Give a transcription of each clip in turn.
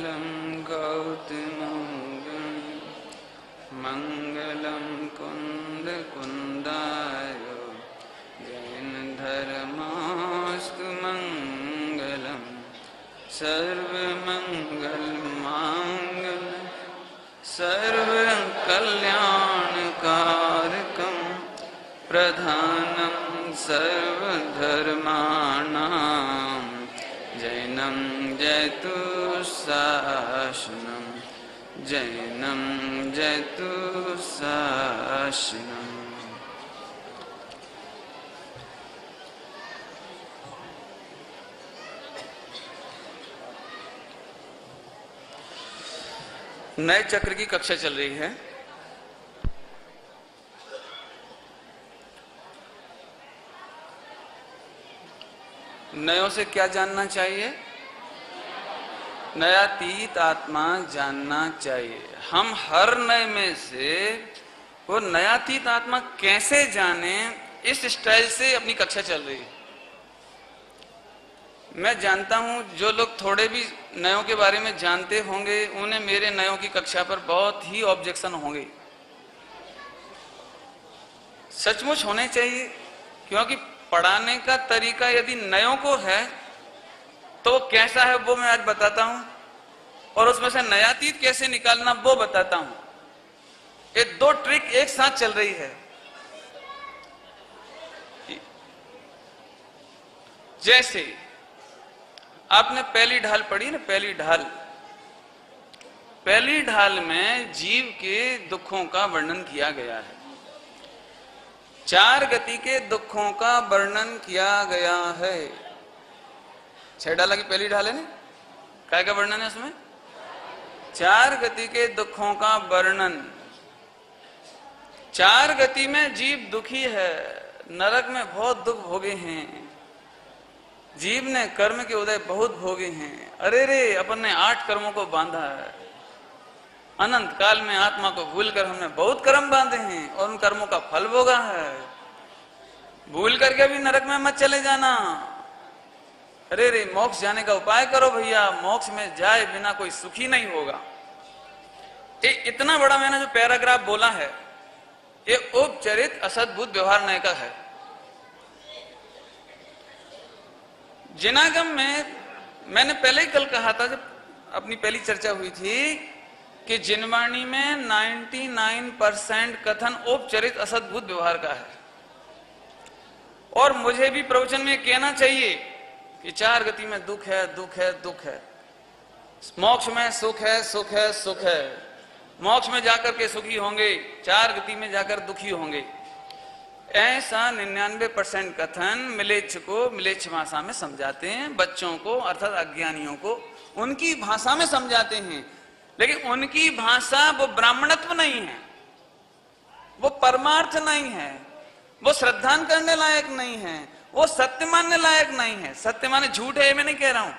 मंगलम गौतमोगम मंगलम कुंद कुंदाय जैन धर्मास्तु मंगलम सर्वमंगल मांगल सर्वकल्याणकारकं प्रधानं सर्वधर्माणां जैनं जयतु शासनं जैनं जयतु शासनं। नए चक्र की कक्षा चल रही है। नयों से क्या जानना चाहिए? नयातीत आत्मा जानना चाहिए। हम हर नए में से वो नयातीत आत्मा कैसे जाने, इस स्टाइल से अपनी कक्षा चल रही है। मैं जानता हूं जो लोग थोड़े भी नयों के बारे में जानते होंगे उन्हें मेरे नयों की कक्षा पर बहुत ही ऑब्जेक्शन होंगे। सचमुच होने चाहिए, क्योंकि पढ़ाने का तरीका यदि नयों को है तो कैसा है वो मैं आज बताता हूं, और उसमें से नयातीत कैसे निकालना वो बताता हूं। ये दो ट्रिक एक साथ चल रही है। जैसे आपने पहली ढाल पढ़ी ना, पहली ढाल में जीव के दुखों का वर्णन किया गया है। चार गति के दुखों का वर्णन किया गया है। 6 डाला की पहली ढाल है ना, काय का वर्णन है उसमें? चार गति के दुखों का वर्णन। चार गति में जीव दुखी है, नरक में बहुत दुख भोगे हैं। जीव ने कर्म के उदय बहुत भोगे हैं। अरे रे, अपन ने 8 कर्मों को बांधा है। अनंत काल में आत्मा को भूलकर हमने बहुत कर्म बांधे हैं और उन कर्मों का फल भोगा है। भूल करके भी नरक में मत चले जाना। अरे रे, मोक्ष जाने का उपाय करो भैया, मोक्ष में जाए बिना कोई सुखी नहीं होगा। ये इतना बड़ा मैंने जो पैराग्राफ बोला है, ये उपचरित असद्भुत व्यवहार नय का है। जिनागम में मैंने पहले ही कल कहा था, जब अपनी पहली चर्चा हुई थी, कि जिनवाणी में 99% कथन औपचरित असद्भुत व्यवहार का है। और मुझे भी प्रवचन में कहना चाहिए कि चार गति में दुख है, दुख है, दुख है। मोक्ष में सुख है, सुख है, सुख है। मोक्ष में जाकर के सुखी होंगे, चार गति में जाकर दुखी होंगे। ऐसा 99% कथन मिलेच्छ को मिलेच्छ भाषा में समझाते हैं। बच्चों को अर्थात अज्ञानियों को उनकी भाषा में समझाते हैं, लेकिन उनकी भाषा वो ब्राह्मणत्व नहीं है, वो परमार्थ नहीं है, वो श्रद्धान करने लायक नहीं है, वो सत्य मानने लायक नहीं है। सत्य माने झूठ है ये मैं नहीं कह रहा हूं,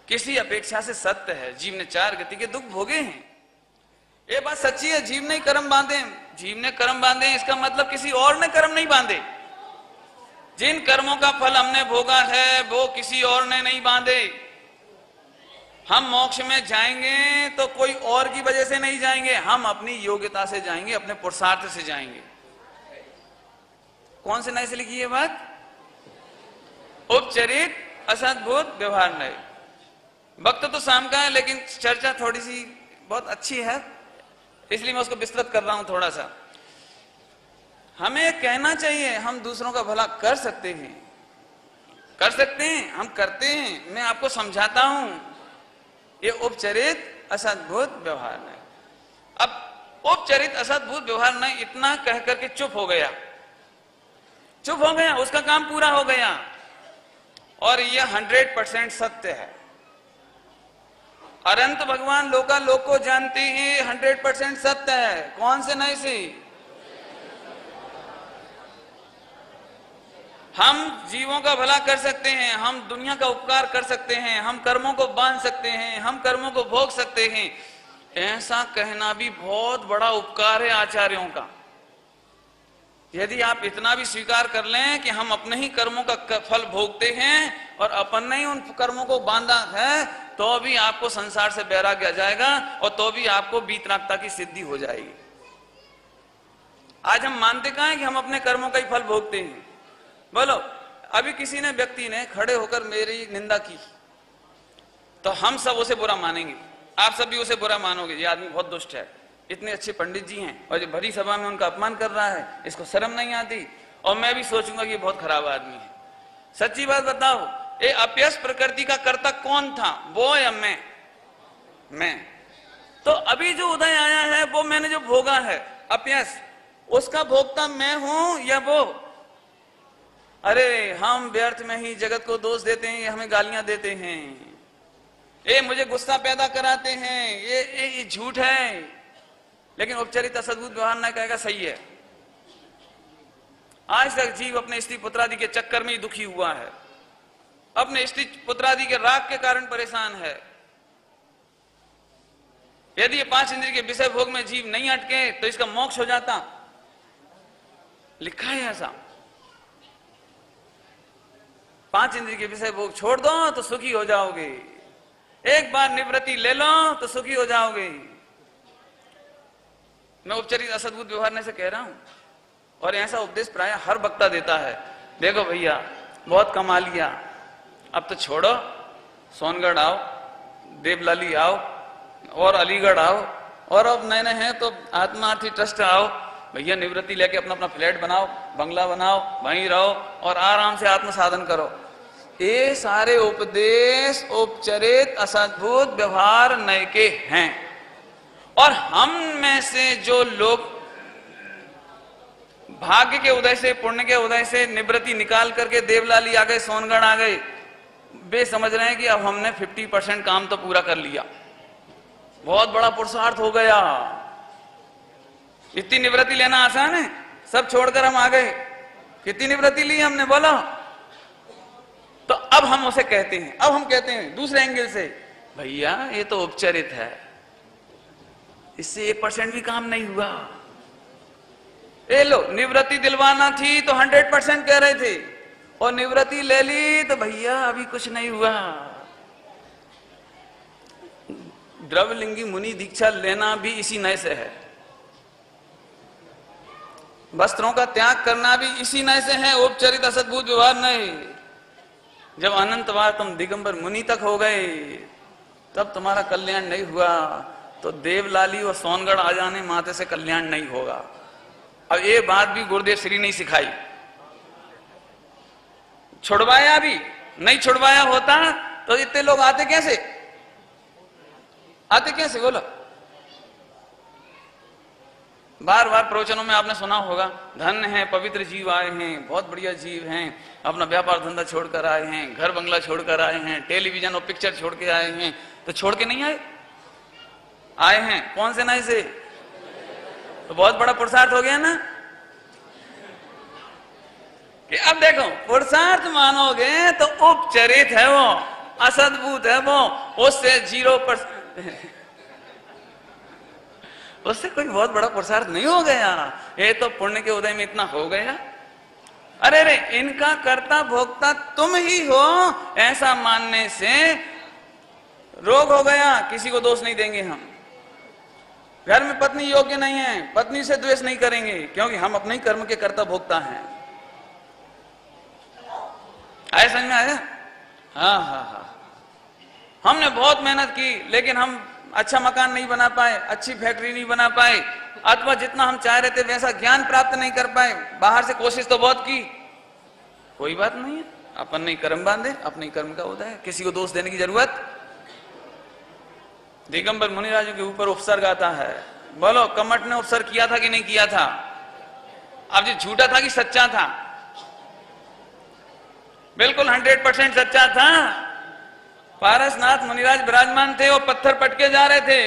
किसी अपेक्षा से सत्य है। जीव ने चार गति के दुख भोगे हैं, ये बात सच्ची है। जीव ने कर्म बांधे, जीव ने कर्म बांधे, इसका मतलब किसी और ने कर्म नहीं बांधे। जिन कर्मों का फल हमने भोगा है वो किसी और ने नहीं बांधे। हम मोक्ष में जाएंगे तो कोई और की वजह से नहीं जाएंगे, हम अपनी योग्यता से जाएंगे, अपने पुरुषार्थ से जाएंगे। कौन से नए से लिखी है बात? उपचरित असद्भुत व्यवहार नय। वक्त तो शाम का है, लेकिन चर्चा थोड़ी सी बहुत अच्छी है, इसलिए मैं उसको विस्तृत कर रहा हूं थोड़ा सा। हमें कहना चाहिए हम दूसरों का भला कर सकते हैं, कर सकते हैं, हम करते हैं। मैं आपको समझाता हूं, ये उपचरित असद्भुत व्यवहार नय। अब उपचरित असद्भुत व्यवहार नय इतना कह करके चुप हो गया, चुप हो गया, उसका काम पूरा हो गया। और यह 100% सत्य है। अनंत भगवान लोका लोक को जानते हैं, 100% सत्य है। कौन से नए से? हम जीवों का भला कर सकते हैं, हम दुनिया का उपकार कर सकते हैं, हम कर्मों को बांध सकते हैं, हम कर्मों को भोग सकते हैं। ऐसा कहना भी बहुत बड़ा उपकार है आचार्यों का। यदि आप इतना भी स्वीकार कर लें कि हम अपने ही कर्मों का फल भोगते हैं और अपन ने ही उन कर्मों को बांधा है, तो भी आपको संसार से वैराग्य आ जाएगा और तो भी आपको वीतरागता की सिद्धि हो जाएगी। आज हम मानते कहां हैं कि हम अपने कर्मों का ही फल भोगते हैं? बोलो, अभी किसी ने व्यक्ति ने खड़े होकर मेरी निंदा की तो हम सब उसे बुरा मानेंगे, आप सब भी उसे बुरा मानोगे, ये आदमी बहुत दुष्ट है, इतने अच्छे पंडित जी हैं और जो भरी सभा में उनका अपमान कर रहा है, इसको शर्म नहीं आती। और मैं भी सोचूंगा कि ये बहुत खराब आदमी है। सच्ची बात बताओ, ये अपयश प्रकृति का कर्ता कौन था, वो या मैं? तो अभी जो उदय आया है वो मैंने जो भोगा है अपयश, उसका भोगता मैं हूं या वो? अरे हम व्यर्थ में ही जगत को दोष देते हैं, ये हमें गालियां देते हैं, ये मुझे गुस्सा पैदा कराते हैं, ये झूठ है। लेकिन उपचरित असद्भुत व्यवहार न कहेगा सही है। आज तक जीव अपने स्त्री पुत्रादि के चक्कर में ही दुखी हुआ है, अपने स्त्री पुत्रादि के राग के कारण परेशान है। यदि ये 5 इंद्रिय के विषय भोग में जीव नहीं अटके तो इसका मोक्ष हो जाता, लिखा है ऐसा। 5 इंद्रिय के विषय भोग छोड़ दो तो सुखी हो जाओगे, एक बार निवृत्ति ले लो तो सुखी हो जाओगे। मैं उपचरित असद्भुत व्यवहार से कह रहा हूं, और ऐसा उपदेश प्राय हर वक्ता देता है। देखो भैया, बहुत कमा लिया, अब तो छोड़ो, सोनगढ़ आओ, देवलाली आओ और अलीगढ़ आओ, और अब नए नए हैं तो आत्मार्थी ट्रस्ट आओ। भैया निवृत्ति लेके अपना अपना फ्लैट बनाओ, बंगला बनाओ, वहीं रहो और आराम से आत्म साधन करो। ये सारे उपदेश उपचरित असद्भुत व्यवहार नए के हैं। और हम में से जो लोग भाग्य के उदय से, पुण्य के उदय से निवृत्ति निकाल करके देवलाली आ गए, सोनगढ़ आ गए, वे समझ रहे हैं कि अब हमने 50% काम तो पूरा कर लिया, बहुत बड़ा पुरुषार्थ हो गया, इतनी निवृत्ति लेना आसान है, सब छोड़कर हम आ गए। कितनी निवृत्ति ली हमने, बोलो? तो अब हम उसे कहते हैं, अब हम कहते हैं दूसरे एंगल से, भैया ये तो उपचरित है, इससे 1% भी काम नहीं हुआ। ए लो, निवृत्ति दिलवाना थी तो 100% कह रहे थे, और निवृत्ति ले ली तो भैया अभी कुछ नहीं हुआ। द्रवलिंगी मुनि दीक्षा लेना भी इसी नय से है, वस्त्रों का त्याग करना भी इसी नय से है, उपचरित असद्भुत व्यवहार नहीं। जब अनंत बार तुम दिगंबर मुनि तक हो गए तब तुम्हारा कल्याण नहीं हुआ, तो देवलाली और सोनगढ़ आ जाने माते से कल्याण नहीं होगा। अब ये बात भी गुरुदेव श्री ने सिखाई, छुड़वाया भी नहीं, छुड़वाया होता तो इतने लोग आते कैसे, आते कैसे, बोलो? बार बार प्रवचनों में आपने सुना होगा, धन्य है पवित्र जीव आए हैं, बहुत बढ़िया जीव हैं, अपना व्यापार धंधा छोड़कर आए हैं, घर बंगला छोड़कर आए हैं, टेलीविजन और पिक्चर छोड़ के आए हैं। तो छोड़ के नहीं आए, आए हैं कौन से नए से? तो बहुत बड़ा पुरुषार्थ हो गया ना। कि अब देखो, पुरुषार्थ मानोगे तो उपचरित है वो, असद्भुत है वो, उससे 0%, उससे कोई बहुत बड़ा पुरुषार्थ नहीं हो गया। ये तो पुण्य के उदय में इतना हो गया। अरे रे, इनका कर्ता भोक्ता तुम ही हो, ऐसा मानने से रोग हो गया। किसी को दोष नहीं देंगे हम। घर में पत्नी योग्य नहीं है, पत्नी से द्वेष नहीं करेंगे, क्योंकि हम अपने ही कर्म के कर्ता भोक्ता हैं। आया समझ में आया? हाँ हाँ हाँ। हमने बहुत मेहनत की लेकिन हम अच्छा मकान नहीं बना पाए, अच्छी फैक्ट्री नहीं बना पाए, अथवा जितना हम चाह रहे थे वैसा ज्ञान प्राप्त नहीं कर पाए। बाहर से कोशिश तो बहुत की, कोई बात नहीं है, अपन नहीं कर्म बांधे, अपने कर्म का उदय है, किसी को दोष देने की जरूरत। दिगंबर मुनिराज के ऊपर उपसर्ग आता है। बोलो, कमठ ने उपसर्ग किया था कि नहीं किया था? अब ये झूठा था कि सच्चा था? बिल्कुल 100% सच्चा था। पारसनाथ मुनिराज विराजमान थे, वो पत्थर पटके जा रहे थे,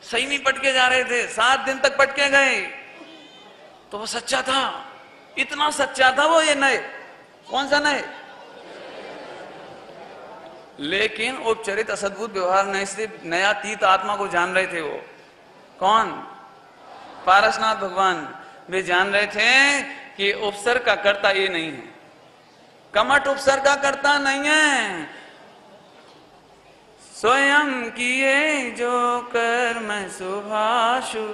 सही नहीं पटके जा रहे थे, 7 दिन तक पटके गए, तो वो सच्चा था। इतना सच्चा था वो। ये नए कौन सा नए? लेकिन उपचरित असद्भुत व्यवहार नए से नया तीत आत्मा को जान रहे थे। वो कौन? पारसनाथ भगवान। वे जान रहे थे कि उपसर्ग का कर्ता ये नहीं है, कमठ उपसर्ग का कर्ता नहीं है। स्वयं किए जो कर्म शुभाशु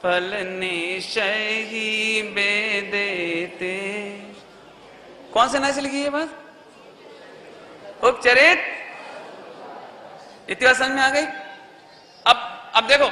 फल निश्चय ही बेदेते। कौन से नय से लिखी है बात? उपचरित। इतनी बात समझ में आ गई? अब देखो,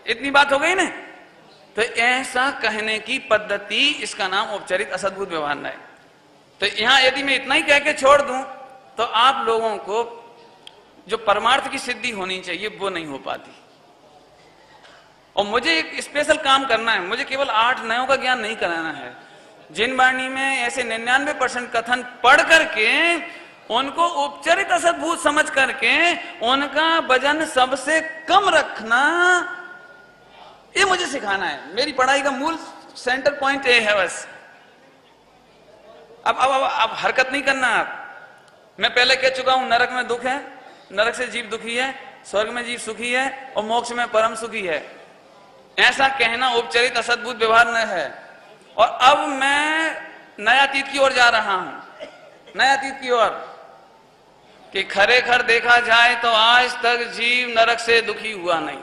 इतनी बात हो गई ना, तो ऐसा कहने की पद्धति, इसका नाम उपचरित असद्भुत व्यवहार है। तो यहां यदि मैं इतना ही कह के छोड़ दूं तो आप लोगों को जो परमार्थ की सिद्धि होनी चाहिए वो नहीं हो पाती। और मुझे एक स्पेशल काम करना है, मुझे केवल 8 नयों का ज्ञान नहीं कराना है। जिन वाणी में ऐसे 99% कथन पढ़ करके उनको उपचरित असद्भुत समझ करके उनका वजन सबसे कम रखना, ये मुझे सिखाना है। मेरी पढ़ाई का मूल सेंटर पॉइंट ये है बस। अब हरकत नहीं करना। आप, मैं पहले कह चुका हूं, नरक में दुख है, नरक से जीव दुखी है, स्वर्ग में जीव सुखी है और मोक्ष में परम सुखी है। ऐसा कहना उपचरित असद्भुत व्यवहार न है। और अब मैं नयातीत की ओर जा रहा हूं, नयातीत की ओर, कि खरेखर देखा जाए तो आज तक जीव नरक से दुखी हुआ नहीं।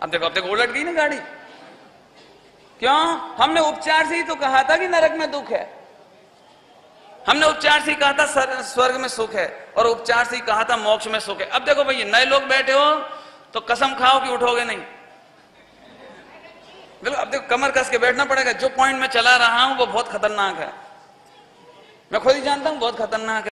अब देखो उलट गई ना गाड़ी। क्यों? हमने उपचार से ही तो कहा था कि नरक में दुख है, हमने उपचार से ही कहा था स्वर्ग में सुख है, और उपचार से ही कहा था मोक्ष में सुख है। अब देखो भैया, नए लोग बैठे हो तो कसम खाओ कि उठोगे नहीं। बिल्कुल। अब देखो, कमर कस के बैठना पड़ेगा। जो पॉइंट में चला रहा हूं वो बहुत खतरनाक है, मैं खुद ही जानता हूं बहुत खतरनाक है।